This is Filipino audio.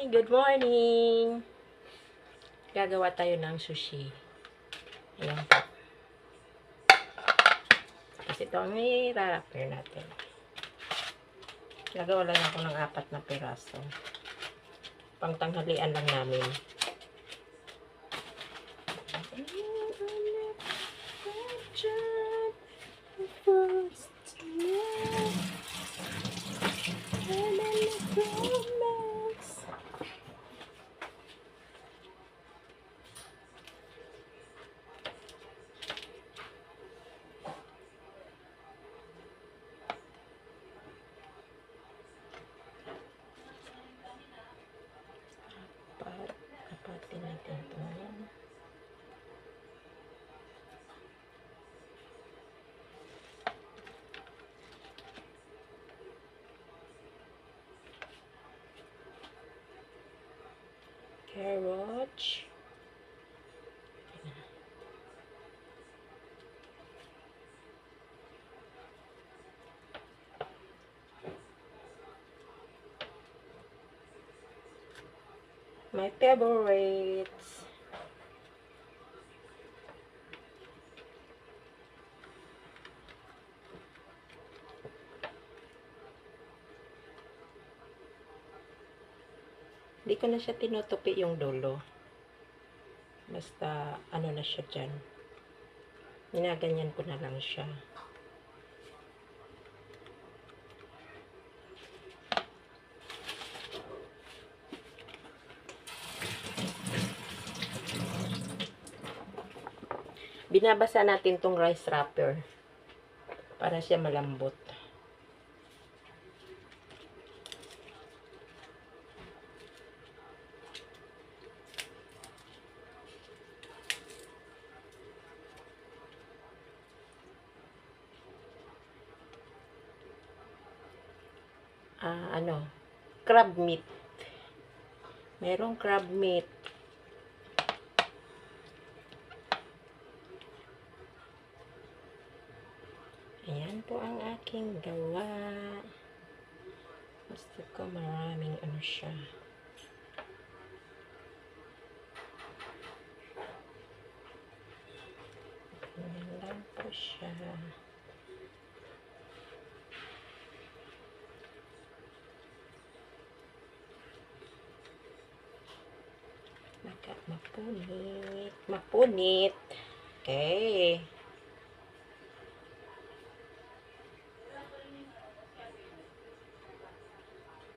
Hi! Good morning! Gagawa tayo ng sushi. Ayan po. Tapos ito ang i-wrapper natin. Gagawa lang ako ng 4 na piraso. Pangtanghalian lang namin. Apatin natin ito. Carrots. My favorites. Hindi ko na siya tinutupi yung dulo. Basta, ano na siya dyan. Ginaganyan ko na lang siya. Binabasa natin tong rice wrapper para siya malambot. Crab meat. Merong crab meat. Ayan po ang aking gawa. Gusto ko maraming ano siya. Ayan lang po siya. Mapunit. Mapunit. Okay.